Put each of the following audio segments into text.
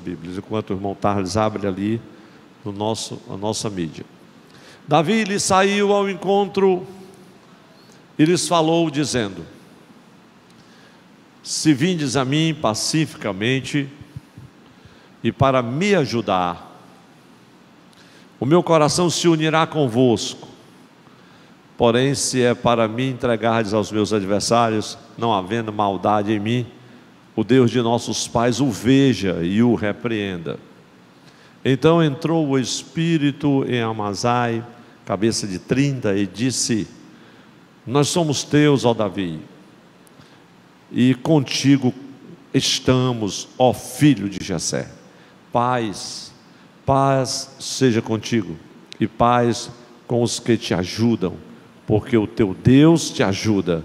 Bíblias, enquanto o irmão Tarles abre ali a nossa mídia. Davi lhe saiu ao encontro e lhes falou, dizendo: se vindes a mim pacificamente e para me ajudar, o meu coração se unirá convosco. Porém, se é para me entregardes aos meus adversários, não havendo maldade em mim, o Deus de nossos pais o veja e o repreenda. Então entrou o Espírito em Amazai, cabeça de 30, e disse: nós somos teus, ó Davi, e contigo estamos, ó filho de Jessé. Paz seja contigo, e paz com os que te ajudam, porque o teu Deus te ajuda.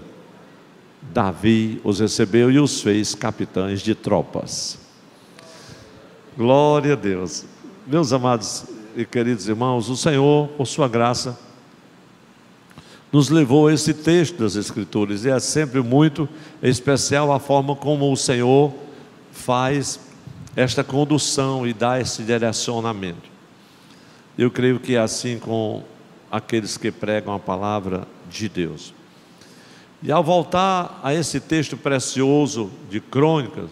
Davi os recebeu e os fez capitães de tropas. Glória a Deus. Meus amados e queridos irmãos, o Senhor, por sua graça, nos levou a esse texto das Escrituras, e é sempre muito especial a forma como o Senhor faz esta condução e dá esse direcionamento. Eu creio que é assim com aqueles que pregam a palavra de Deus. E ao voltar a esse texto precioso de Crônicas,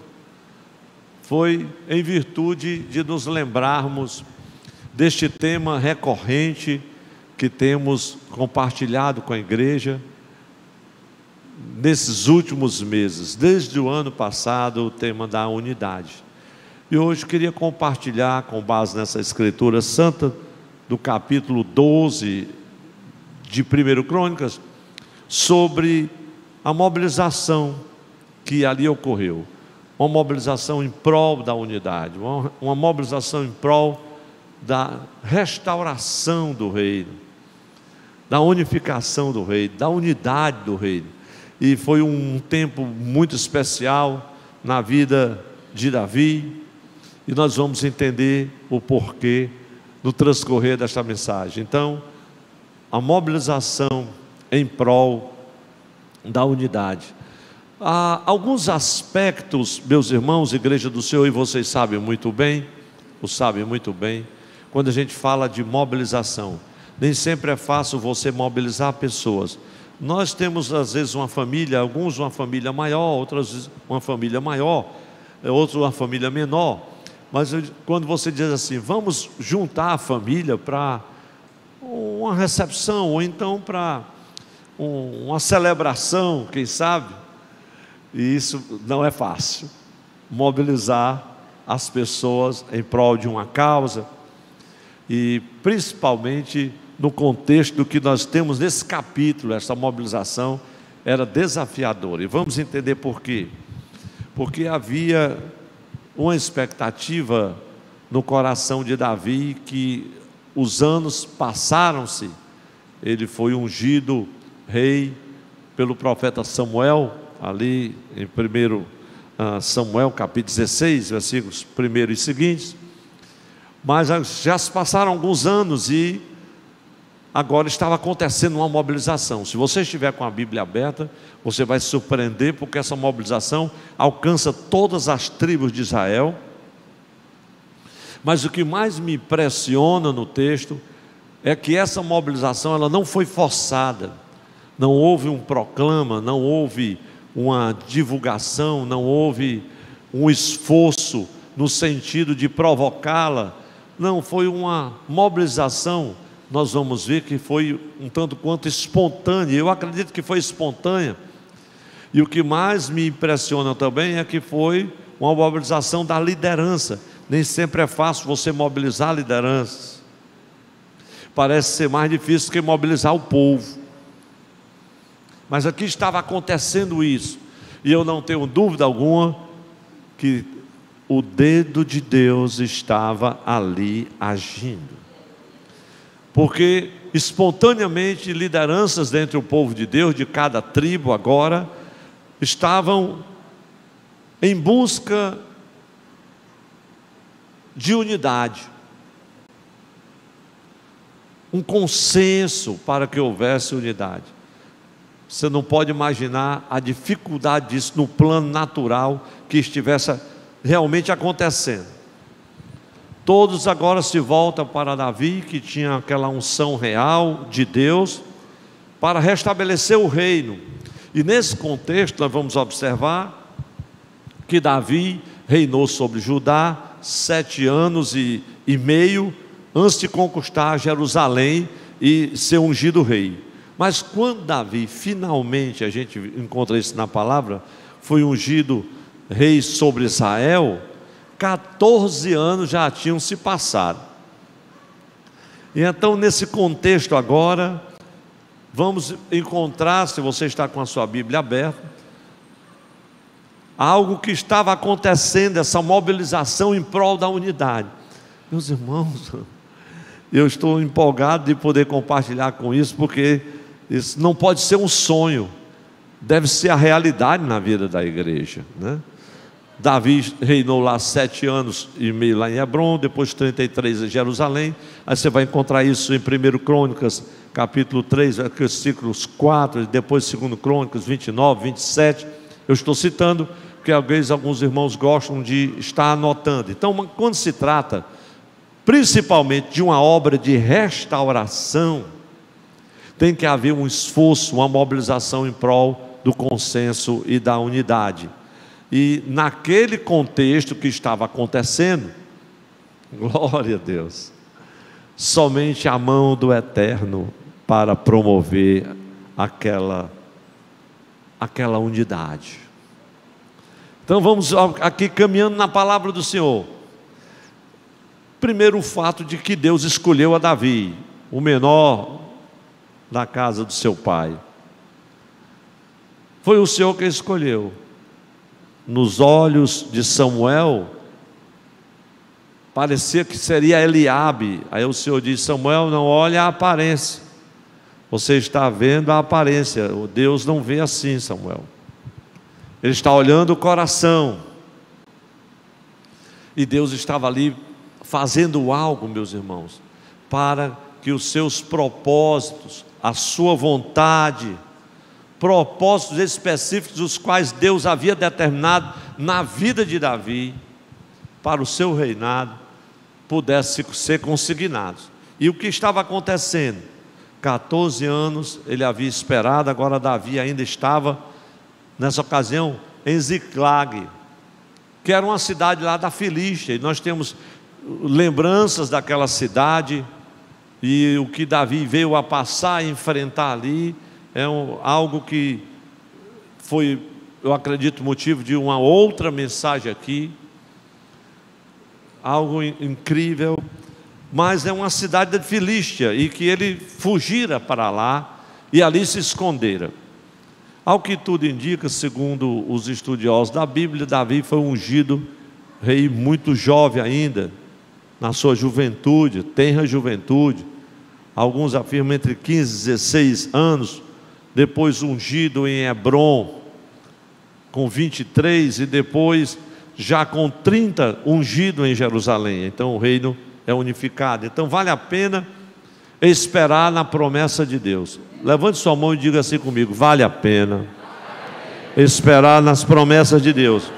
foi em virtude de nos lembrarmos deste tema recorrente que temos compartilhado com a igreja nesses últimos meses, desde o ano passado, o tema da unidade. E hoje queria compartilhar, com base nessa escritura santa, do capítulo 12 de 1 Crônicas, sobre a mobilização que ali ocorreu. Uma mobilização em prol da unidade, uma mobilização em prol da restauração do reino, da unificação do reino, da unidade do reino. E foi um tempo muito especial na vida de Davi, e nós vamos entender o porquê no transcorrer desta mensagem. Então, a mobilização em prol da unidade. Há alguns aspectos, meus irmãos, igreja do Senhor, e vocês sabem muito bem, quando a gente fala de mobilização, nem sempre é fácil você mobilizar pessoas. Nós temos às vezes uma família, alguns uma família maior, outras uma família maior, outros uma família menor, mas quando você diz assim, vamos juntar a família para uma recepção, ou então para uma celebração, quem sabe, e isso não é fácil, mobilizar as pessoas em prol de uma causa, e principalmente no contexto do que nós temos nesse capítulo. Essa mobilização era desafiadora, e vamos entender por quê. Porque havia uma expectativa no coração de Davi, que os anos passaram-se, ele foi ungido rei pelo profeta Samuel, ali em 1 Samuel capítulo 16, versículos 1 e seguintes. Mas já se passaram alguns anos e agora estava acontecendo uma mobilização. Se você estiver com a Bíblia aberta, você vai se surpreender, porque essa mobilização alcança todas as tribos de Israel. Mas o que mais me impressiona no texto é que essa mobilização ela não foi forçada, não houve um proclama, não houve uma divulgação, não houve um esforço no sentido de provocá-la. Não, foi uma mobilização, nós vamos ver que foi um tanto quanto espontânea. Eu acredito que foi espontânea. E o que mais me impressiona também é que foi uma mobilização da liderança. Nem sempre é fácil você mobilizar lideranças. Parece ser mais difícil que mobilizar o povo. Mas aqui estava acontecendo isso, e eu não tenho dúvida alguma que o dedo de Deus estava ali agindo, porque espontaneamente lideranças dentre o povo de Deus, de cada tribo agora, estavam em busca de unidade, um consenso para que houvesse unidade. Você não pode imaginar a dificuldade disso no plano natural que estivesse realmente acontecendo. Todos agora se voltam para Davi, que tinha aquela unção real de Deus, para restabelecer o reino. E nesse contexto nós vamos observar que Davi reinou sobre Judá 7 anos e meio, antes de conquistar Jerusalém e ser ungido rei. Mas quando Davi, finalmente, a gente encontra isso na palavra, foi ungido rei sobre Israel, 14 anos já tinham se passado. E então, nesse contexto agora, vamos encontrar, se você está com a sua Bíblia aberta, algo que estava acontecendo, essa mobilização em prol da unidade. Meus irmãos, eu estou empolgado de poder compartilhar com isso, porque isso não pode ser um sonho, deve ser a realidade na vida da igreja, né? Davi reinou lá 7 anos e meio lá em Hebrom, depois 33 em Jerusalém. Aí você vai encontrar isso em 1 Crônicas, capítulo 3, versículos 4, depois 2 Crônicas 29, 27. Eu estou citando, porque às vezes alguns irmãos gostam de estar anotando. Então, quando se trata principalmente de uma obra de restauração, tem que haver um esforço, uma mobilização em prol do consenso e da unidade. E naquele contexto que estava acontecendo, glória a Deus, somente a mão do Eterno para promover aquela unidade. Então vamos aqui caminhando na palavra do Senhor. Primeiro, o fato de que Deus escolheu a Davi, o menor da casa do seu pai. Foi o Senhor que escolheu. Nos olhos de Samuel, parecia que seria Eliabe. Aí o Senhor diz: Samuel, não olha a aparência, você está vendo a aparência, Deus não vê assim, Samuel, Ele está olhando o coração. E Deus estava ali fazendo algo, meus irmãos, para que os seus propósitos, a sua vontade, propósitos específicos, os quais Deus havia determinado na vida de Davi, para o seu reinado, pudessem ser consignados. E o que estava acontecendo? 14 anos ele havia esperado, agora Davi ainda estava, nessa ocasião, em Ziclag, que era uma cidade lá da Filístia, e nós temos lembranças daquela cidade, e o que Davi veio a passar e enfrentar ali, algo que foi, eu acredito, motivo de uma outra mensagem aqui, algo incrível, mas é uma cidade de Filístia, e que ele fugira para lá, e ali se escondera. Ao que tudo indica, segundo os estudiosos da Bíblia, Davi foi ungido rei muito jovem ainda, na sua juventude, tenra juventude, alguns afirmam entre 15 e 16 anos, depois ungido em Hebrom, com 23, e depois já com 30, ungido em Jerusalém. Então o reino é unificado. Então vale a pena esperar na promessa de Deus. Levante sua mão e diga assim comigo: vale a pena esperar nas promessas de Deus.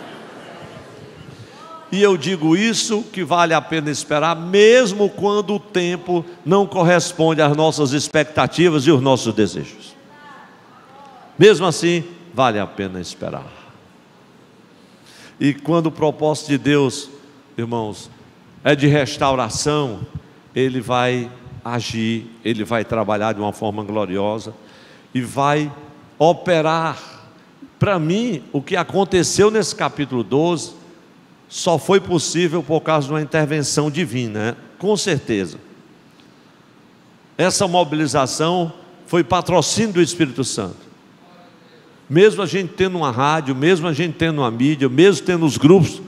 E eu digo isso, que vale a pena esperar, mesmo quando o tempo não corresponde às nossas expectativas e os nossos desejos. Mesmo assim, vale a pena esperar. E quando o propósito de Deus, irmãos, é de restauração, Ele vai agir, Ele vai trabalhar de uma forma gloriosa e vai operar. Para mim, o que aconteceu nesse capítulo 12 só foi possível por causa de uma intervenção divina, né? Com certeza. Essa mobilização foi patrocínio do Espírito Santo. Mesmo a gente tendo uma rádio, mesmo a gente tendo uma mídia, mesmo tendo os grupos,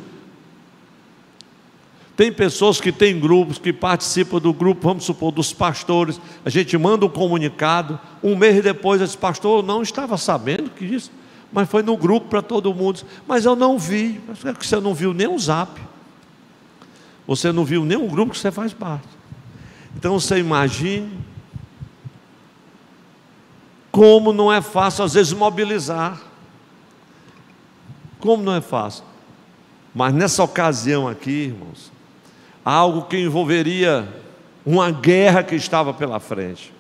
tem pessoas que têm grupos, que participam do grupo, vamos supor, dos pastores. A gente manda um comunicado, um mês depois esse pastor não estava sabendo que isso, mas foi no grupo para todo mundo. Mas eu não vi. Você não viu nem um zap, você não viu nem um grupo que você faz parte. Então você imagine como não é fácil às vezes mobilizar, como não é fácil. Mas nessa ocasião aqui, irmãos, algo que envolveria uma guerra que estava pela frente.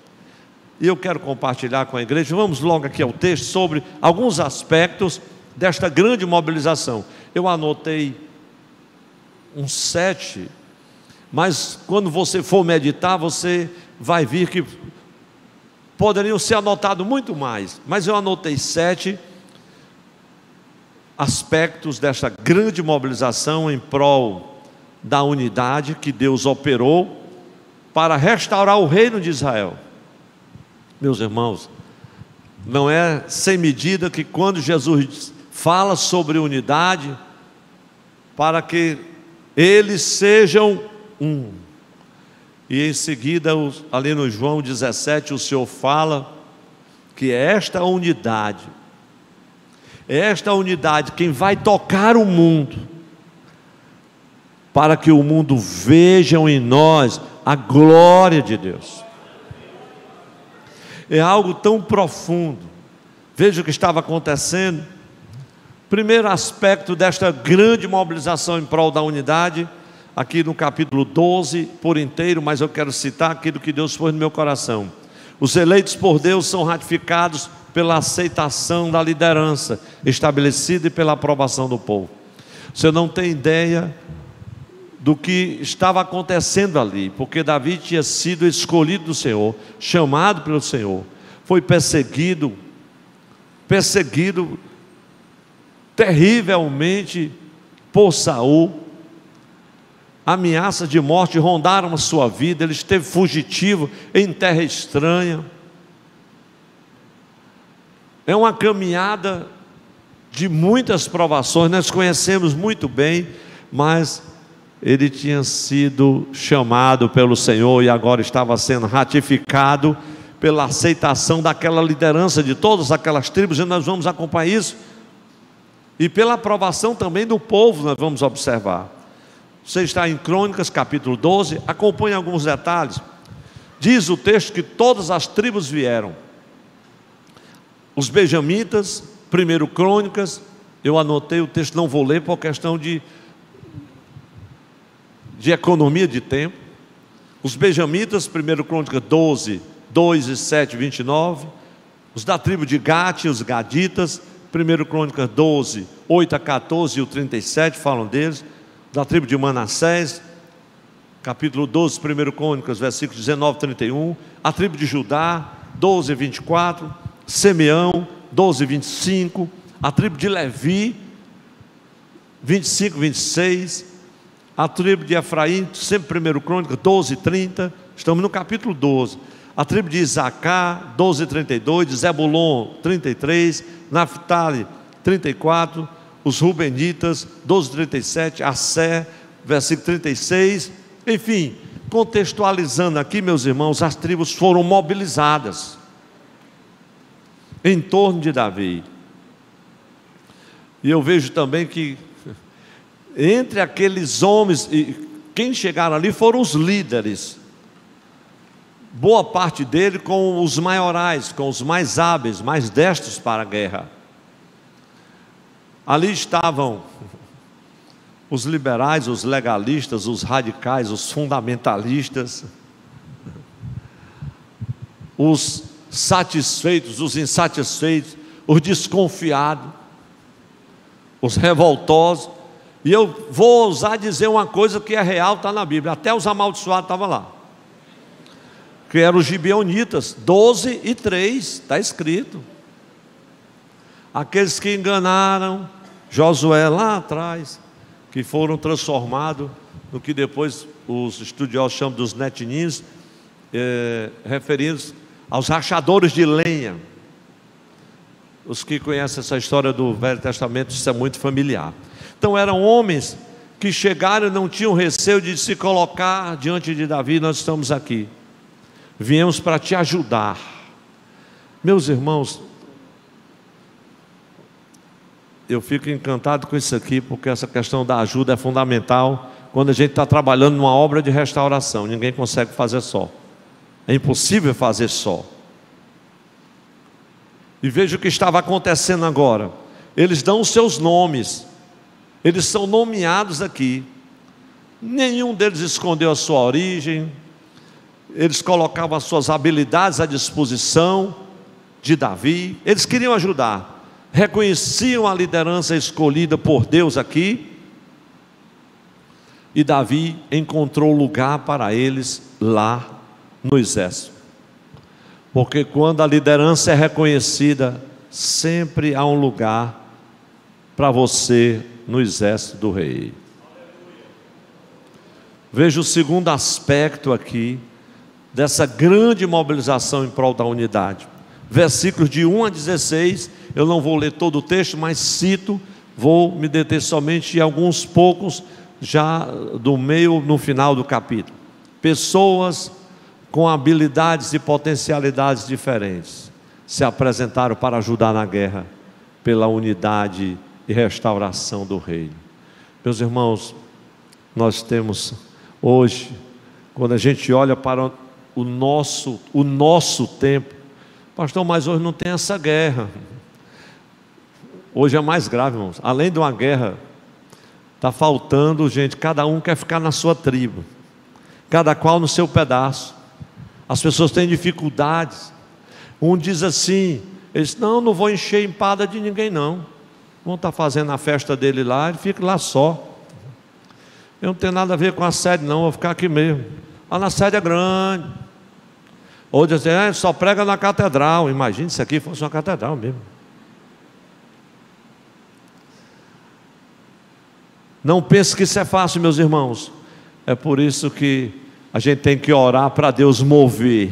E eu quero compartilhar com a igreja, vamos logo aqui ao texto, sobre alguns aspectos desta grande mobilização. Eu anotei uns 7, mas quando você for meditar, você vai ver que poderiam ser anotados muito mais, mas eu anotei 7 aspectos desta grande mobilização em prol da unidade que Deus operou para restaurar o reino de Israel. Meus irmãos, não é sem medida que quando Jesus fala sobre unidade, para que eles sejam um. E em seguida, ali no João 17, o Senhor fala que é esta unidade quem vai tocar o mundo, para que o mundo veja em nós a glória de Deus. É algo tão profundo. Veja o que estava acontecendo. Primeiro aspecto desta grande mobilização em prol da unidade, aqui no capítulo 12 por inteiro, mas eu quero citar aquilo que Deus pôs no meu coração. Os eleitos por Deus são ratificados pela aceitação da liderança estabelecida e pela aprovação do povo. Você não tem ideia do que estava acontecendo ali, porque Davi tinha sido escolhido do Senhor, chamado pelo Senhor, foi perseguido terrivelmente por Saul, ameaças de morte rondaram a sua vida, ele esteve fugitivo em terra estranha. É uma caminhada de muitas provações, nós conhecemos muito bem, mas ele tinha sido chamado pelo Senhor e agora estava sendo ratificado pela aceitação daquela liderança de todas aquelas tribos, e nós vamos acompanhar isso, e pela aprovação também do povo, nós vamos observar. Você está em Crônicas capítulo 12, acompanhe alguns detalhes. Diz o texto que todas as tribos vieram, os benjamitas, 1 Crônicas, eu anotei o texto, não vou ler por questão de economia de tempo. Os benjamitas, 1 Crônicas 12, 2 e 7, 29. Os da tribo de Gate, os gaditas, 1 Crônicas 12, 8 a 14 e o 37 falam deles. Da tribo de Manassés, capítulo 12, 1 Crônicas, versículos 19 e 31. A tribo de Judá, 12 e 24. Simeão, 12 e 25. A tribo de Levi, 25 e 26. A tribo de Efraim, sempre 1 Crônicas, 12 e 30. Estamos no capítulo 12. A tribo de Isacar, 12 e 32. De Zebulon, 33. Naftali, 34. Os Rubenitas, 12 e 37. Assé, versículo 36. Enfim, contextualizando aqui, meus irmãos, as tribos foram mobilizadas em torno de Davi. E eu vejo também que entre aqueles homens, e quem chegaram ali foram os líderes, boa parte dele com os maiorais, com os mais hábeis, mais destros para a guerra. Ali estavam os liberais, os legalistas, os radicais, os fundamentalistas, os satisfeitos, os insatisfeitos, os desconfiados, os revoltosos. E eu vou ousar dizer uma coisa que é real, está na Bíblia, até os amaldiçoados estavam lá, que eram os gibeonitas, 12 e 3, está escrito. Aqueles que enganaram Josué lá atrás, que foram transformados no que depois os estudiosos chamam dos netinims, referidos aos rachadores de lenha. Os que conhecem essa história do Velho Testamento, isso é muito familiar. Então eram homens que chegaram e não tinham receio de se colocar diante de Davi. Nós estamos aqui, viemos para te ajudar. Meus irmãos, eu fico encantado com isso aqui, porque essa questão da ajuda é fundamental quando a gente está trabalhando numa obra de restauração. Ninguém consegue fazer só, é impossível fazer só. E veja o que estava acontecendo agora. Eles dão os seus nomes, eles são nomeados aqui. Nenhum deles escondeu a sua origem. Eles colocavam as suas habilidades à disposição de Davi. Eles queriam ajudar, reconheciam a liderança escolhida por Deus aqui. E Davi encontrou lugar para eles lá no exército. Porque quando a liderança é reconhecida, sempre há um lugar para você no exército do rei. Veja o segundo aspecto aqui dessa grande mobilização em prol da unidade. Versículos de 1 a 16, eu não vou ler todo o texto, mas cito, vou me deter somente em alguns poucos, já do meio no final do capítulo. Pessoas com habilidades e potencialidades diferentes se apresentaram para ajudar na guerra pela unidade e restauração do reino. Meus irmãos, nós temos hoje, quando a gente olha para o nosso tempo, pastor, mas hoje não tem essa guerra. Hoje é mais grave, irmãos. Além de uma guerra, está faltando gente, cada um quer ficar na sua tribo, cada qual no seu pedaço. As pessoas têm dificuldades. Um diz assim, eles não vou encher empada de ninguém não. Vão estar fazendo a festa dele lá, ele fica lá só. Eu não tenho nada a ver com a sede não, vou ficar aqui mesmo. Lá na sede é grande. Ou diz assim, só prega na catedral. Imagine se aqui fosse uma catedral mesmo. Não pense que isso é fácil, meus irmãos. É por isso que a gente tem que orar para Deus mover.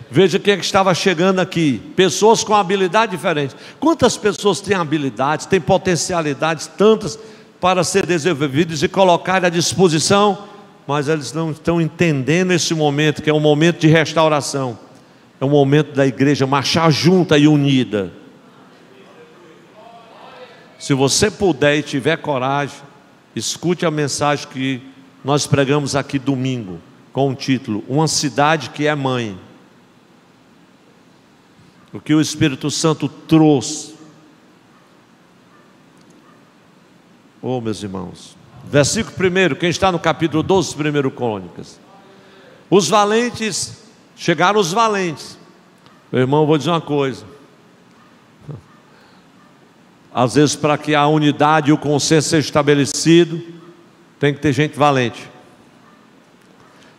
Veja quem é que estava chegando aqui. Pessoas com habilidade diferente. Quantas pessoas têm habilidades, têm potencialidades tantas para ser desenvolvidas e colocar à disposição, mas eles não estão entendendo esse momento, que é um momento de restauração. É um momento da igreja marchar junta e unida. Se você puder e tiver coragem, escute a mensagem que nós pregamos aqui domingo, com o título, Uma Cidade que é Mãe. O que o Espírito Santo trouxe. Oh, meus irmãos. Versículo 1, quem está no capítulo 12, 1 Crônicas. Os valentes, chegaram os valentes. Meu irmão, eu vou dizer uma coisa. Às vezes, para que a unidade e o consenso seja estabelecido, tem que ter gente valente.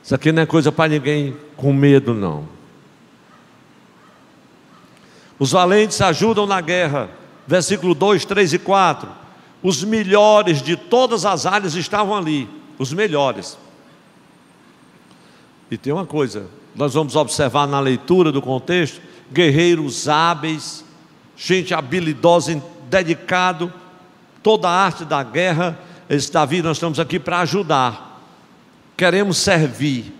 Isso aqui não é coisa para ninguém com medo, não. Os valentes ajudam na guerra. Versículo 2, 3 e 4. Os melhores de todas as áreas estavam ali. Os melhores. E tem uma coisa, nós vamos observar na leitura do contexto: guerreiros hábeis, gente habilidosa, dedicado, toda a arte da guerra. Esse Davi, nós estamos aqui para ajudar, queremos servir.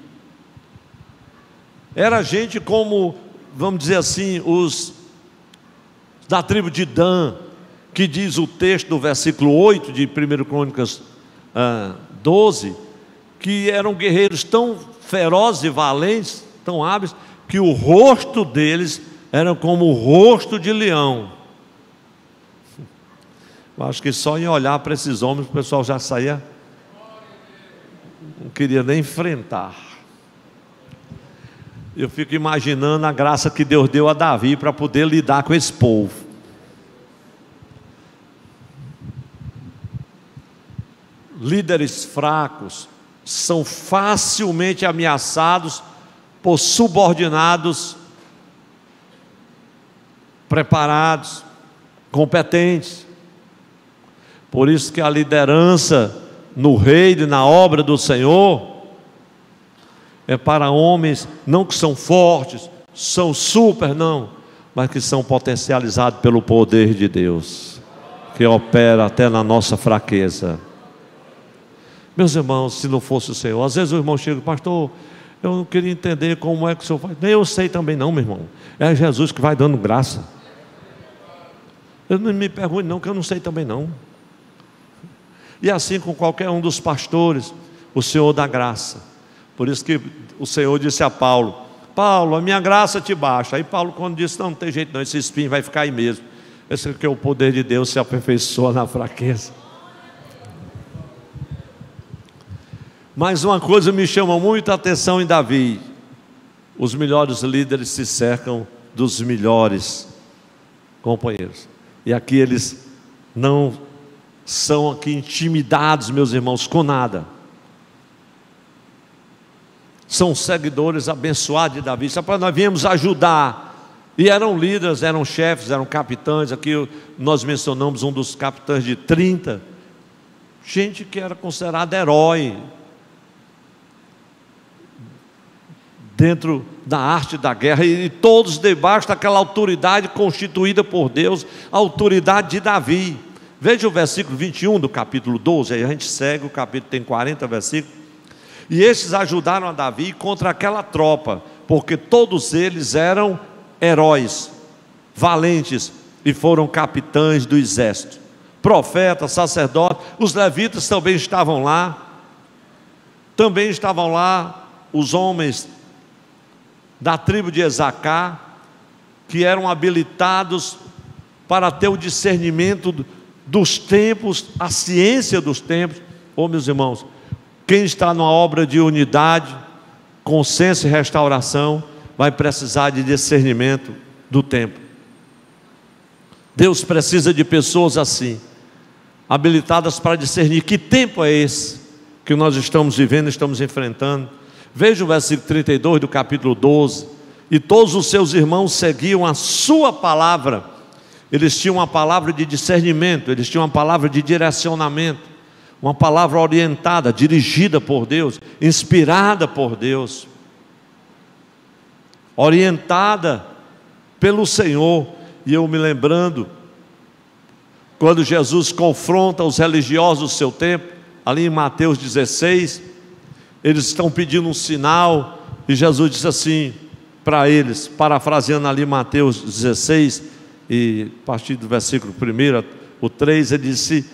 Era gente como, vamos dizer assim, os da tribo de Dan, que diz o texto do versículo 8 de 1 Crônicas 12, que eram guerreiros tão ferozes e valentes, tão hábeis, que o rosto deles era como o rosto de leão. Eu acho que só em olhar para esses homens o pessoal já saía, não queria nem enfrentar. Eu fico imaginando a graça que Deus deu a Davi para poder lidar com esse povo. Líderes fracos são facilmente ameaçados por subordinados preparados, competentes. Por isso que a liderança no reino e na obra do Senhor é para homens não que são fortes, são super, não, mas que são potencializados pelo poder de Deus, que opera até na nossa fraqueza. Meus irmãos, se não fosse o Senhor, às vezes o irmão chega, pastor, eu não queria entender como é que o Senhor faz. Nem eu sei também não, meu irmão. É Jesus que vai dando graça. Eu não me pergunte não, que eu não sei também não. E assim com qualquer um dos pastores, o Senhor dá graça. Por isso que o Senhor disse a Paulo: Paulo, a minha graça te basta. Aí Paulo, quando disse, não tem jeito não, esse espinho vai ficar aí mesmo. Esse que é o poder de Deus se aperfeiçoa na fraqueza. Mas uma coisa me chama muito a atenção em Davi: os melhores líderes se cercam dos melhores companheiros. E aqui eles não são aqui intimidados, meus irmãos, com nada. São seguidores abençoados de Davi. Só para nós viemos ajudar. E eram líderes, eram chefes, eram capitães. Aqui nós mencionamos um dos capitães de 30. Gente que era considerada herói dentro da arte da guerra, e todos debaixo daquela autoridade constituída por Deus, a autoridade de Davi. Veja o versículo 21 do capítulo 12, aí a gente segue, o capítulo tem 40 versículos. E estes ajudaram a Davi contra aquela tropa, porque todos eles eram heróis, valentes, e foram capitães do exército, profetas, sacerdotes. Os levitas também estavam lá os homens da tribo de Esacar, que eram habilitados para ter o discernimento dos tempos, a ciência dos tempos. Meus irmãos, quem está numa obra de unidade, consenso e restauração, vai precisar de discernimento do tempo. Deus precisa de pessoas assim, habilitadas para discernir que tempo é esse que nós estamos vivendo, estamos enfrentando. Veja o versículo 32 do capítulo 12. E todos os seus irmãos seguiam a sua palavra. Eles tinham uma palavra de discernimento, eles tinham uma palavra de direcionamento, uma palavra orientada, dirigida por Deus, inspirada por Deus, orientada pelo Senhor. E eu me lembrando, quando Jesus confronta os religiosos do seu tempo, ali em Mateus 16, eles estão pedindo um sinal, e Jesus disse assim para eles, parafraseando ali Mateus 16, e a partir do versículo 1, o 3, ele disse: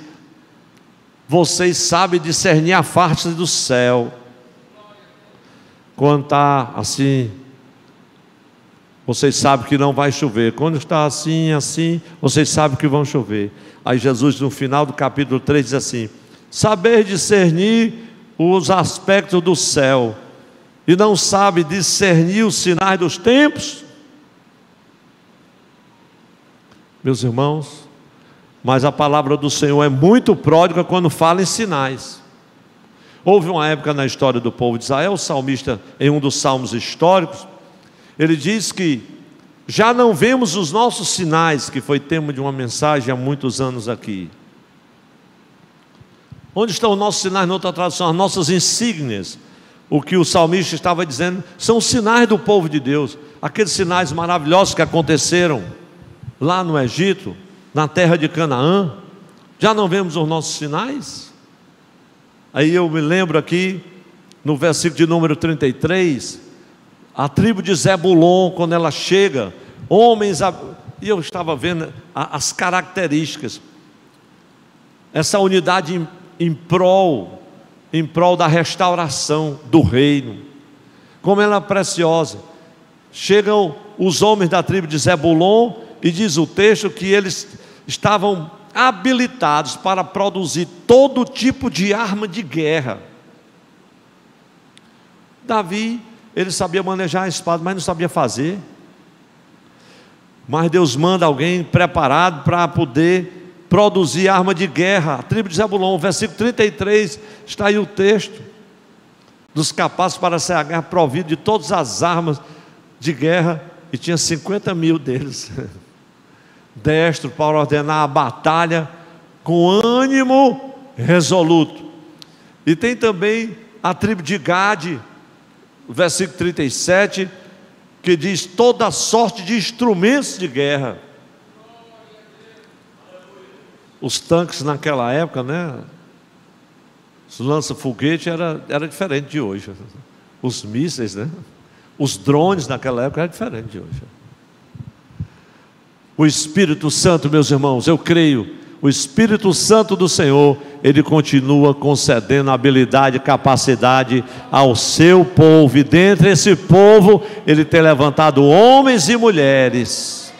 vocês sabem discernir a face do céu, quando está assim, vocês sabem que não vai chover. Quando está assim, assim, vocês sabem que vão chover. Aí Jesus, no final do capítulo 3, diz assim: saber discernir os aspectos do céu, e não sabe discernir os sinais dos tempos? Meus irmãos, mas a palavra do Senhor é muito pródiga quando fala em sinais. Houve uma época na história do povo de Israel, o salmista, em um dos salmos históricos, ele diz que já não vemos os nossos sinais, que foi tema de uma mensagem há muitos anos aqui. Onde estão os nossos sinais? Na outra tradução, as nossas insígnias. O que o salmista estava dizendo são os sinais do povo de Deus, aqueles sinais maravilhosos que aconteceram lá no Egito, na terra de Canaã. Já não vemos os nossos sinais? Aí eu me lembro aqui, no versículo de número 33, a tribo de Zebulon, quando ela chega, homens, e eu estava vendo as características, essa unidade em prol da restauração do reino, como ela é preciosa. Chegam os homens da tribo de Zebulon, e diz o texto que eles estavam habilitados para produzir todo tipo de arma de guerra. Davi, ele sabia manejar a espada, mas não sabia fazer. Mas Deus manda alguém preparado para poder produzir arma de guerra. A tribo de Zebulon, versículo 33, está aí o texto dos capazes para ser a guerra, provido de todas as armas de guerra, e tinha 50 mil deles, destro para ordenar a batalha com ânimo resoluto. E tem também a tribo de Gade, versículo 37, que diz toda sorte de instrumentos de guerra. Os tanques naquela época, né? Os lança-foguete era diferente de hoje. Os mísseis, né? Os drones naquela época eram diferentes de hoje. O Espírito Santo, meus irmãos, eu creio, o Espírito Santo do Senhor, Ele continua concedendo habilidade e capacidade ao seu povo, e dentre esse povo, Ele tem levantado homens e mulheres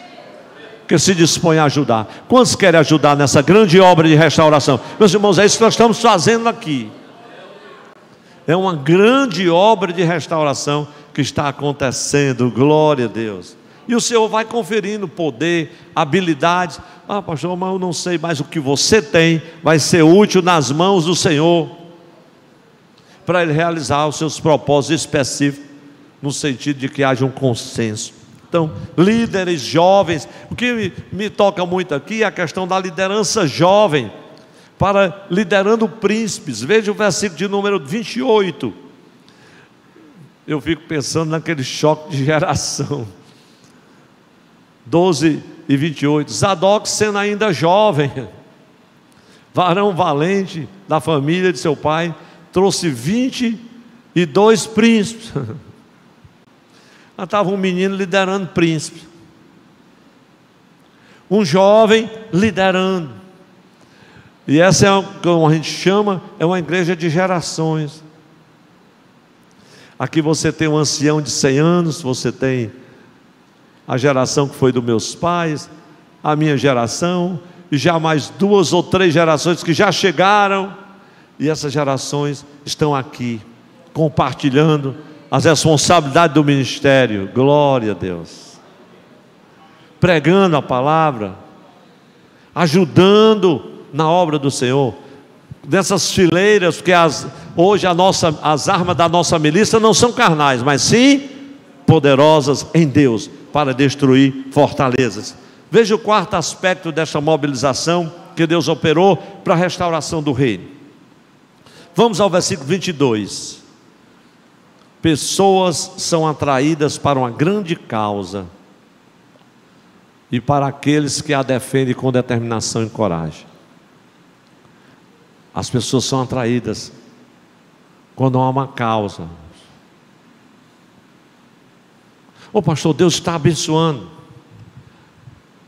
que se dispõem a ajudar. Quantos querem ajudar nessa grande obra de restauração? Meus irmãos, é isso que nós estamos fazendo aqui. É uma grande obra de restauração que está acontecendo, glória a Deus. E o Senhor vai conferindo poder, habilidades. Ah, pastor, mas eu não sei, mas o que você tem vai ser útil nas mãos do Senhor, para Ele realizar os seus propósitos específicos, no sentido de que haja um consenso. Então, líderes jovens, o que me toca muito aqui é a questão da liderança jovem, para liderando príncipes. Veja o versículo de número 28. Eu fico pensando naquele choque de geração. 12 e 28. Zadok, sendo ainda jovem, varão valente da família de seu pai, trouxe 22 príncipes. Estava um menino liderando príncipe, um jovem liderando. E essa é como a gente chama, é uma igreja de gerações. Aqui você tem um ancião de 100 anos, você tem a geração que foi dos meus pais, a minha geração, e já mais 2 ou 3 gerações que já chegaram, e essas gerações estão aqui, compartilhando as responsabilidades do ministério, glória a Deus, pregando a palavra, ajudando na obra do Senhor, dessas fileiras, porque hoje as armas da nossa milícia não são carnais, mas sim poderosas em Deus, para destruir fortalezas. Veja o quarto aspecto dessa mobilização que Deus operou para a restauração do reino. Vamos ao versículo 22. Pessoas são atraídas para uma grande causa e para aqueles que a defendem com determinação e coragem. As pessoas são atraídas quando há uma causa. Ô pastor, Deus está abençoando,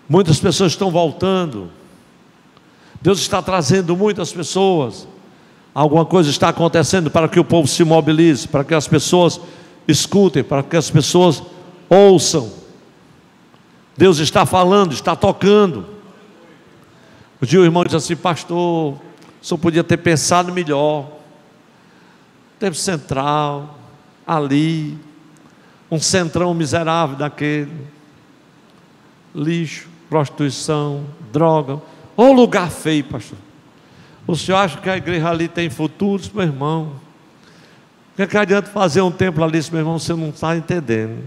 muitas pessoas estão voltando, Deus está trazendo muitas pessoas, alguma coisa está acontecendo para que o povo se mobilize, para que as pessoas escutem, para que as pessoas ouçam. Deus está falando, está tocando. Um dia o irmão disse assim: pastor, o senhor podia ter pensado melhor. Tempo central, ali, um centrão miserável daquele, lixo, prostituição, droga. Ô lugar feio, pastor. O senhor acha que a igreja ali tem futuro? Meu irmão, o que adianta fazer um templo ali, meu irmão? Você não está entendendo.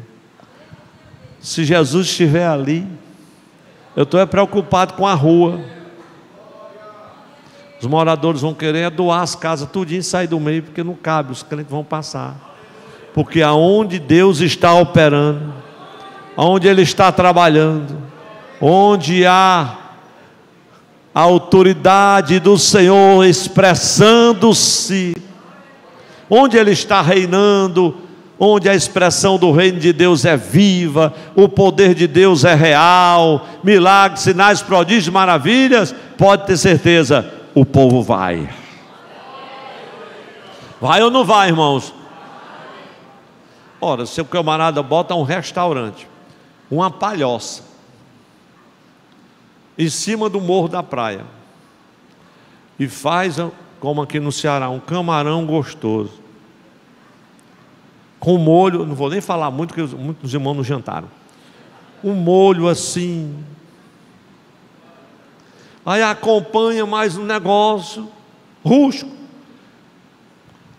Se Jesus estiver ali, eu estou preocupado com a rua. Os moradores vão querer doar as casas tudinho e sair do meio, porque não cabe, os crentes vão passar. Porque aonde Deus está operando, aonde Ele está trabalhando, onde há a autoridade do Senhor expressando-se, onde Ele está reinando, onde a expressão do reino de Deus é viva, o poder de Deus é real, milagres, sinais, prodígios, maravilhas, pode ter certeza, o povo vai. Vai ou não vai, irmãos? Ora, se o camarada bota um restaurante, uma palhoça, em cima do morro da praia, e faz, como aqui no Ceará, um camarão gostoso, com molho, não vou nem falar muito, porque muitos irmãos não jantaram, um molho assim, aí acompanha mais um negócio rústico.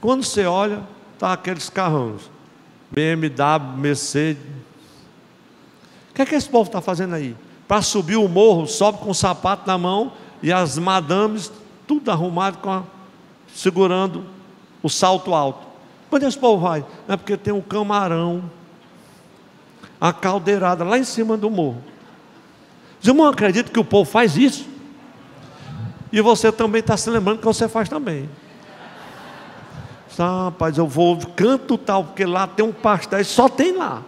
Quando você olha, está aqueles carrões, BMW, Mercedes. O que é que esse povo está fazendo aí? Para subir o morro, sobe com o sapato na mão, e as madames, tudo arrumado, segurando o salto alto. Onde esse povo vai? É porque tem um camarão, a caldeirada lá em cima do morro. Os irmãos acreditam que o povo faz isso? E você também está se lembrando que você faz também. Ah, rapaz, eu vou canto tal, porque lá tem um pastel, só tem lá.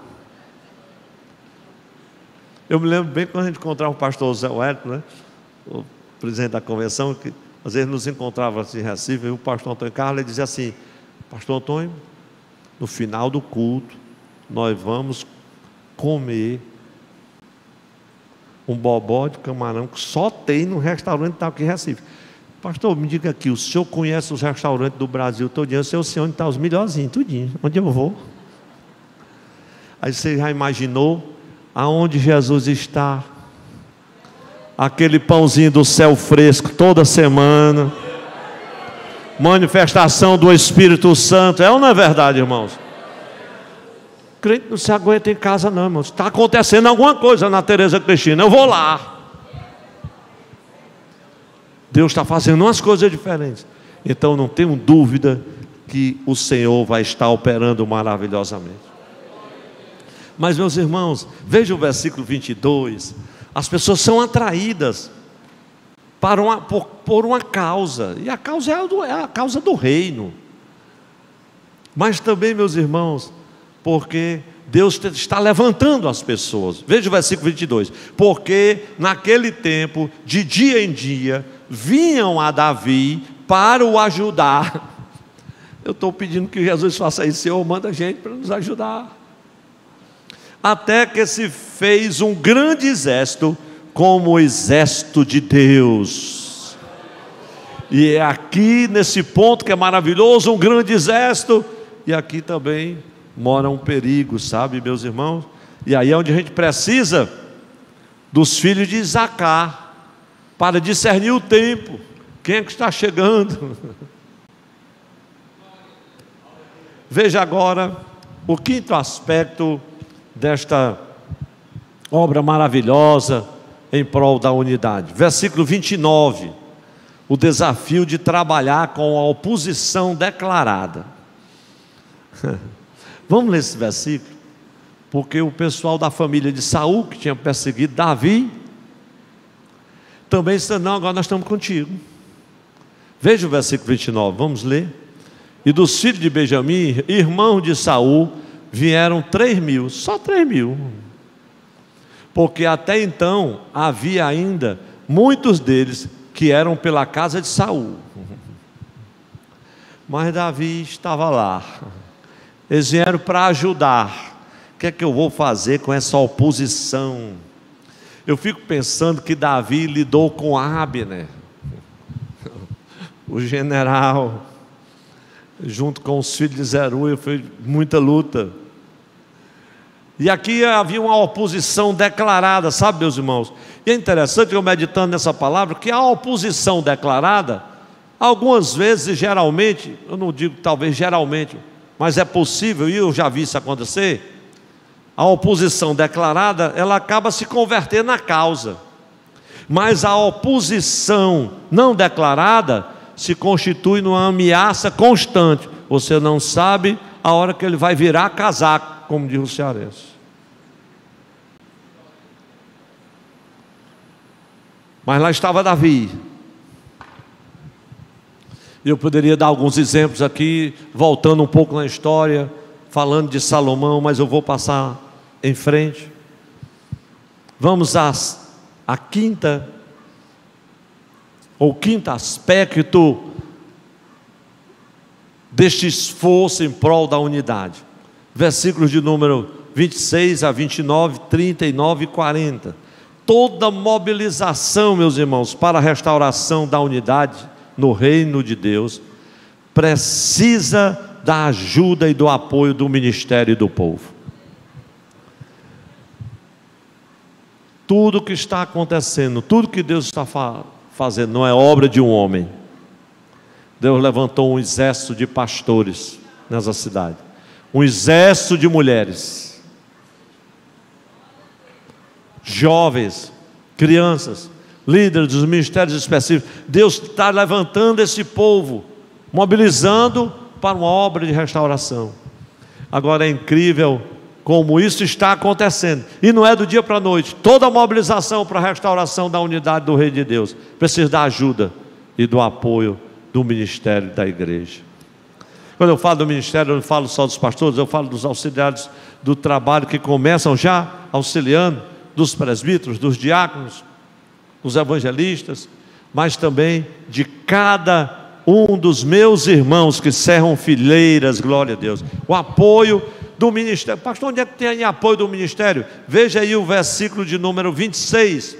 Eu me lembro bem quando a gente encontrava o pastor Zé Wellington, né? O presidente da convenção, que às vezes nos encontrava assim em Recife, e o pastor Antônio Carlos, ele dizia assim: pastor Antônio, no final do culto, nós vamos comer um bobó de camarão que só tem no restaurante tal aqui em Recife. Pastor, me diga aqui, o senhor conhece os restaurantes do Brasil todo dia? Eu sei onde estão os melhorzinhos, tudinho, onde eu vou. Aí você já imaginou aonde Jesus está? Aquele pãozinho do céu fresco toda semana, manifestação do Espírito Santo. É ou não é verdade, irmãos? Crente não se aguenta em casa não, irmãos. Está acontecendo alguma coisa na Tereza Cristina, eu vou lá. Deus está fazendo umas coisas diferentes. Então não tenho dúvida que o Senhor vai estar operando maravilhosamente. Mas meus irmãos, veja o versículo 22. As pessoas são atraídas por uma causa. E a causa é a causa do reino. Mas também, meus irmãos, porque Deus está levantando as pessoas. Veja o versículo 22. Porque naquele tempo, de dia em dia, vinham a Davi para o ajudar. Eu estou pedindo que Jesus faça isso. Senhor, manda gente para nos ajudar. Até que se fez um grande exército, como o exército de Deus. E é aqui nesse ponto que é maravilhoso, um grande exército. E aqui também mora um perigo, sabe, meus irmãos? E aí é onde a gente precisa dos filhos de Isacar, para discernir o tempo. Quem é que está chegando? Veja agora o quinto aspecto desta obra maravilhosa em prol da unidade. Versículo 29. O desafio de trabalhar com a oposição declarada. Vamos ler esse versículo, porque o pessoal da família de Saul, que tinha perseguido Davi, também disse: não, agora nós estamos contigo. Veja o versículo 29, vamos ler. E dos filhos de Benjamim, irmãos de Saul, vieram 3.000, só 3.000, porque até então havia ainda muitos deles que eram pela casa de Saul, mas Davi estava lá. Eles vieram para ajudar. O que é que eu vou fazer com essa oposição? Eu fico pensando que Davi lidou com Abner, o general, junto com os filhos de Zeruia. Foi muita luta. E aqui havia uma oposição declarada, sabe, meus irmãos? E é interessante, eu meditando nessa palavra, que a oposição declarada, algumas vezes, geralmente, eu não digo talvez geralmente, mas é possível, e eu já vi isso acontecer. A oposição declarada, ela acaba se convertendo na causa, mas a oposição não declarada se constitui numa ameaça constante. Você não sabe a hora que ele vai virar casaco, como diz o cearense. Mas lá estava Davi. Eu poderia dar alguns exemplos aqui, voltando um pouco na história, falando de Salomão, mas eu vou passar em frente. Vamos à quinto aspecto deste esforço em prol da unidade. Versículos de número 26 a 29, 39 e 40. Toda mobilização, meus irmãos, para a restauração da unidade no reino de Deus, precisa da ajuda e do apoio do ministério e do povo. Tudo que está acontecendo, tudo que Deus está fazendo, não é obra de um homem. Deus levantou um exército de pastores nessa cidade, um exército de mulheres, jovens, crianças, líderes dos ministérios específicos. Deus está levantando esse povo, mobilizando para uma obra de restauração. Agora é incrível como isso está acontecendo, e não é do dia para a noite. Toda a mobilização para a restauração da unidade do Reino de Deus precisa da ajuda e do apoio do ministério da igreja. Quando eu falo do ministério, eu não falo só dos pastores, eu falo dos auxiliares do trabalho que começam já auxiliando, dos presbíteros, dos diáconos, dos evangelistas, mas também de cada um dos meus irmãos que cerram fileiras, glória a Deus. O apoio do ministério. Pastor, onde é que tem aí apoio do ministério? Veja aí o versículo de número 26.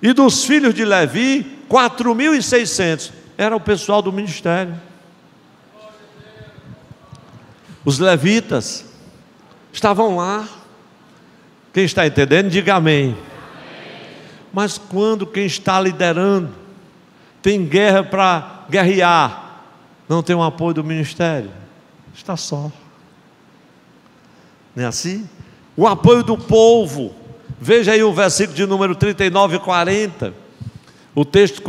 E dos filhos de Levi, 4.600. Era o pessoal do ministério. Os levitas estavam lá. Quem está entendendo, diga amém. Mas quando quem está liderando tem guerra para guerrear, não tem o apoio do ministério, está só. Não é assim? O apoio do povo. Veja aí o versículo de número 39 e 40. O texto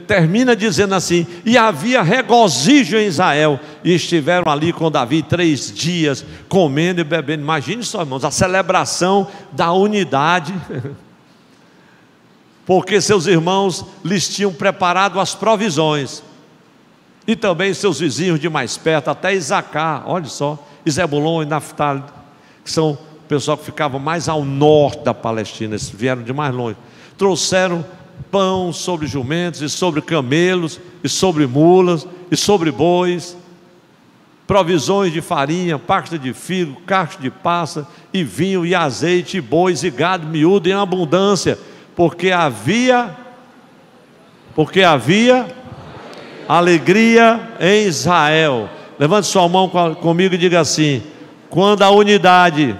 termina dizendo assim: e havia regozijo em Israel, e estiveram ali com Davi 3 dias, comendo e bebendo. Imagine só, irmãos, a celebração da unidade, porque seus irmãos lhes tinham preparado as provisões, e também seus vizinhos de mais perto, até Isacar, olha só, e Zebulon e Naftali, que são o pessoal que ficava mais ao norte da Palestina, eles vieram de mais longe. Trouxeram pão sobre jumentos, e sobre camelos, e sobre mulas, e sobre bois, provisões de farinha, pasta de figo, cacho de passa, e vinho, e azeite, e bois, e gado miúdo em abundância, porque havia alegria em Israel. Levante sua mão comigo e diga assim: quando a unidade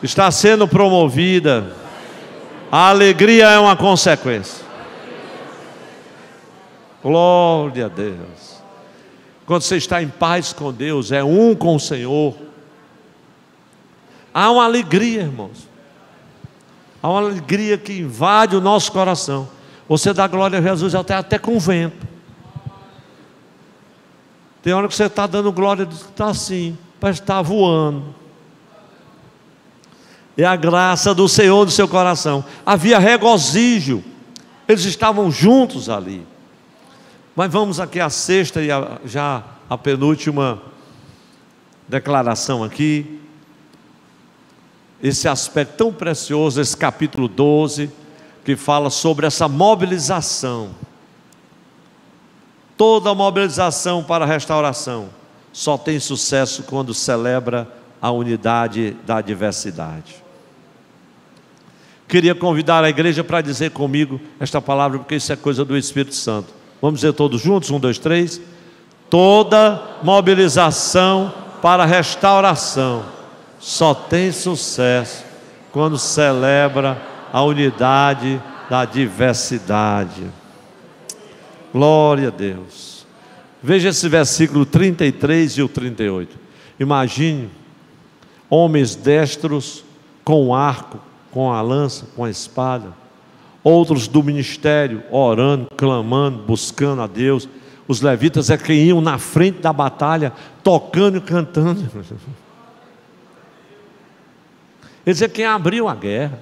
está sendo promovida, a alegria é uma consequência. Glória a Deus. Quando você está em paz com Deus, é um com o Senhor, há uma alegria, irmãos. Há uma alegria que invade o nosso coração. Você dá glória a Jesus até com o vento. Tem hora que você está dando glória, está assim, parece que está voando. É a graça do Senhor no seu coração. Havia regozijo, eles estavam juntos ali. Mas vamos aqui à sexta e já a penúltima declaração aqui. Esse aspecto tão precioso, esse capítulo 12, que fala sobre essa mobilização. Toda mobilização para a restauração só tem sucesso quando celebra a unidade da diversidade. Queria convidar a igreja para dizer comigo esta palavra, porque isso é coisa do Espírito Santo. Vamos dizer todos juntos? 1, 2, 3. Toda mobilização para a restauração só tem sucesso quando celebra a unidade da diversidade. Glória a Deus. Veja esse versículo 33 e o 38. Imagine homens destros com o arco, com a lança, com a espada, outros do ministério orando, clamando, buscando a Deus. Os levitas é quem iam na frente da batalha, tocando e cantando. Eles é quem abriu a guerra,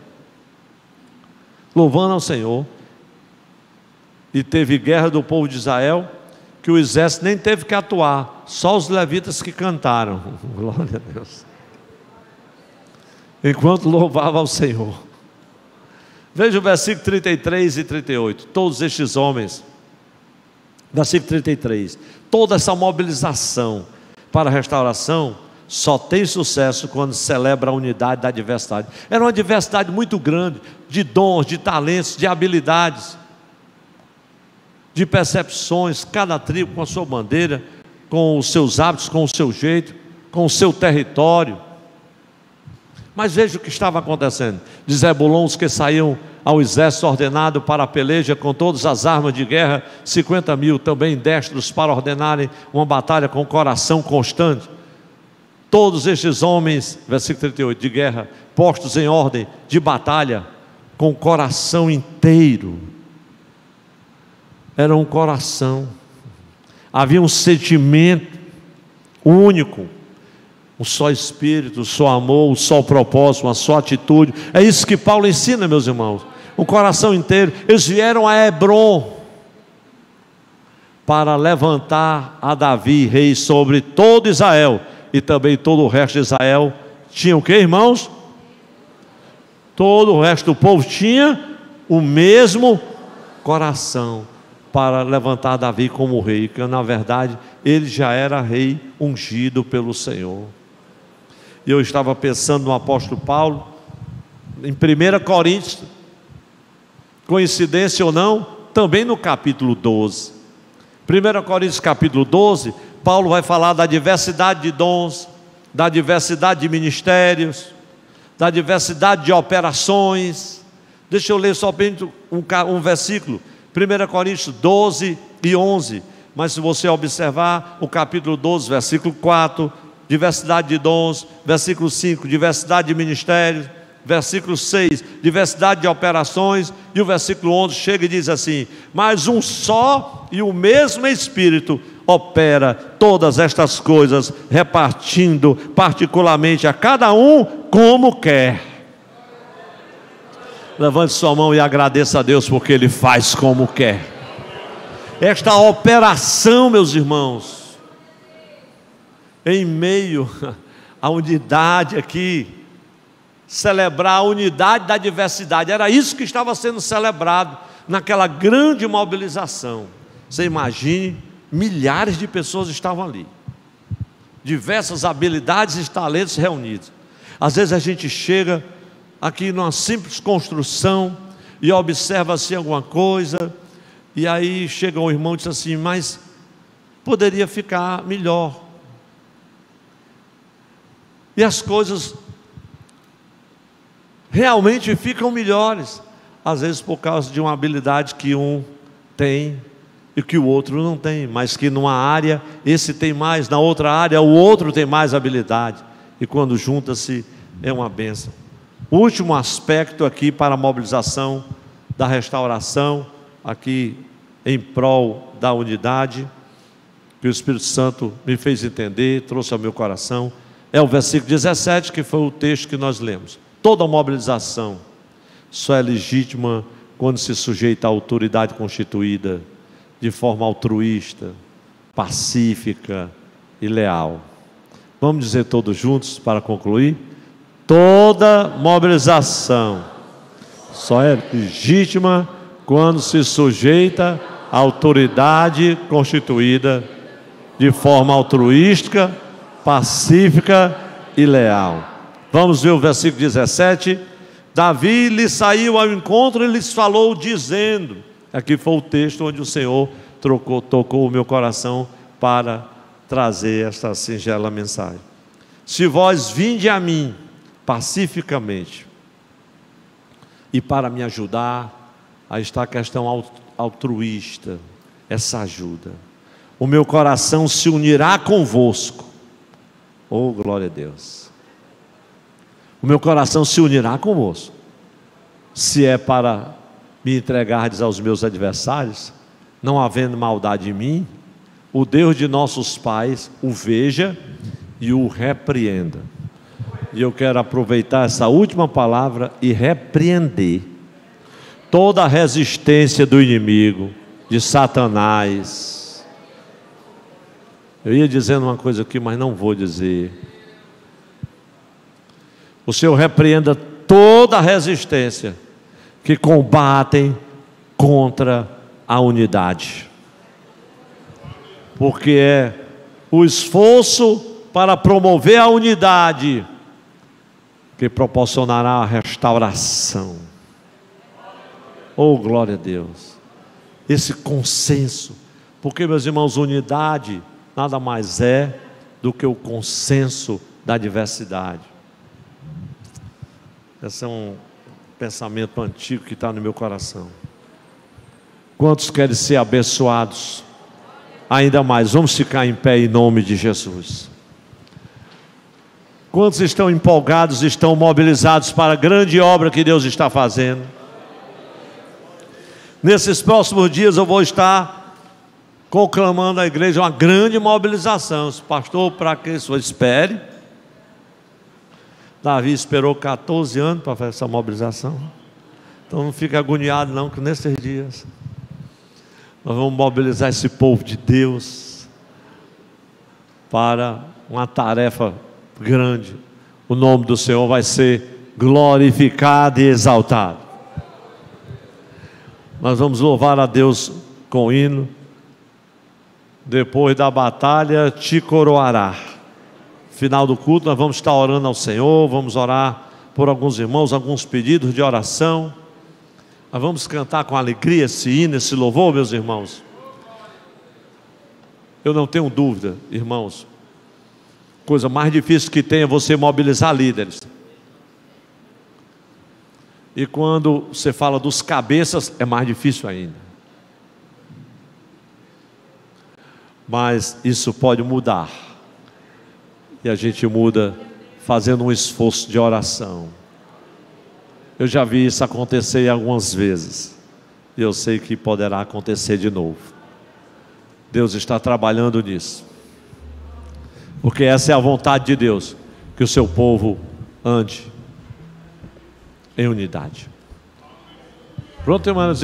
louvando ao Senhor. E teve guerra do povo de Israel, que o exército nem teve que atuar, só os levitas que cantaram. Glória a Deus. Enquanto louvava ao Senhor. Veja o versículo 33 e 38. Todos estes homens, versículo 33, toda essa mobilização para a restauração só tem sucesso quando celebra a unidade da diversidade. Era uma diversidade muito grande, de dons, de talentos, de habilidades, de percepções, cada tribo com a sua bandeira, com os seus hábitos, com o seu jeito, com o seu território. Mas veja o que estava acontecendo. De Zebulon, os que saíam ao exército ordenado para a peleja com todas as armas de guerra, 50.000 também destros para ordenarem uma batalha com coração constante. Todos estes homens, versículo 38, de guerra, postos em ordem de batalha, com o coração inteiro. Era um coração, havia um sentimento único, um só espírito, um só amor, um só propósito, uma só atitude. É isso que Paulo ensina, meus irmãos. O coração inteiro. Eles vieram a Hebrom para levantar a Davi, rei sobre todo Israel, e também todo o resto de Israel tinha o que, irmãos? Todo o resto do povo tinha o mesmo coração para levantar Davi como rei, que na verdade ele já era rei ungido pelo Senhor. E eu estava pensando no apóstolo Paulo, em 1 Coríntios, coincidência ou não, também no capítulo 12. 1 Coríntios capítulo 12, Paulo vai falar da diversidade de dons, da diversidade de ministérios, da diversidade de operações. Deixa eu ler somente um versículo, 1 Coríntios 12 e 11. Mas se você observar o capítulo 12, versículo 4, diversidade de dons, versículo 5, diversidade de ministérios, versículo 6, diversidade de operações, e o versículo 11 chega e diz assim: mas um só e o mesmo Espírito opera todas estas coisas, repartindo particularmente a cada um como quer. Levante sua mão e agradeça a Deus, porque Ele faz como quer. Esta operação, meus irmãos, em meio à unidade aqui, celebrar a unidade da diversidade, era isso que estava sendo celebrado naquela grande mobilização. Você imagine, milhares de pessoas estavam ali, diversas habilidades e talentos reunidos. Às vezes a gente chega aqui numa simples construção e observa assim alguma coisa, e aí chega um irmão e diz assim: mas poderia ficar melhor. E as coisas realmente ficam melhores, às vezes por causa de uma habilidade que um tem e que o outro não tem, mas que numa área esse tem mais, na outra área o outro tem mais habilidade, e quando junta-se é uma bênção. O último aspecto aqui para a mobilização da restauração, aqui em prol da unidade, que o Espírito Santo me fez entender, trouxe ao meu coração, é o versículo 17, que foi o texto que nós lemos. Toda mobilização só é legítima quando se sujeita à autoridade constituída de forma altruísta, pacífica e leal. Vamos dizer todos juntos para concluir? Toda mobilização só é legítima quando se sujeita à autoridade constituída de forma altruística, pacífica e leal. Vamos ver o versículo 17. Davi lhe saiu ao encontro e lhes falou dizendo, aqui foi o texto onde o Senhor tocou o meu coração para trazer esta singela mensagem: se vós vinde a mim pacificamente e para me ajudar, aí está a questão altruísta, essa ajuda, o meu coração se unirá convosco. Oh, glória a Deus! O meu coração se unirá convosco. Se é para me entregardes aos meus adversários, não havendo maldade em mim, o Deus de nossos pais o veja e o repreenda. E eu quero aproveitar essa última palavra e repreender toda a resistência do inimigo, de Satanás. Eu ia dizendo uma coisa aqui, mas não vou dizer. O Senhor repreenda toda a resistência que combatem contra a unidade, porque é o esforço para promover a unidade que proporcionará a restauração. Oh, glória a Deus! Esse consenso, porque, meus irmãos, unidade nada mais é do que o consenso da diversidade. Esse é um pensamento antigo que está no meu coração. Quantos querem ser abençoados? Ainda mais, vamos ficar em pé em nome de Jesus. Quantos estão empolgados, estão mobilizados para a grande obra que Deus está fazendo? Nesses próximos dias eu vou estar conclamando à igreja uma grande mobilização. Pastor, para que isso? Espere. Davi esperou 14 anos para fazer essa mobilização. Então não fique agoniado não, que nesses dias nós vamos mobilizar esse povo de Deus para uma tarefa grande. O nome do Senhor vai ser glorificado e exaltado. Nós vamos louvar a Deus com hino. Depois da batalha te coroará. Final do culto nós vamos estar orando ao Senhor, vamos orar por alguns irmãos, alguns pedidos de oração. Nós vamos cantar com alegria esse hino, esse louvor, meus irmãos. Eu não tenho dúvida, irmãos, coisa mais difícil que tem é você mobilizar líderes. E quando você fala dos cabeças, é mais difícil ainda. Mas isso pode mudar. E a gente muda fazendo um esforço de oração. Eu já vi isso acontecer algumas vezes. E eu sei que poderá acontecer de novo. Deus está trabalhando nisso. Porque essa é a vontade de Deus, que o seu povo ande em unidade. Pronto, irmãos?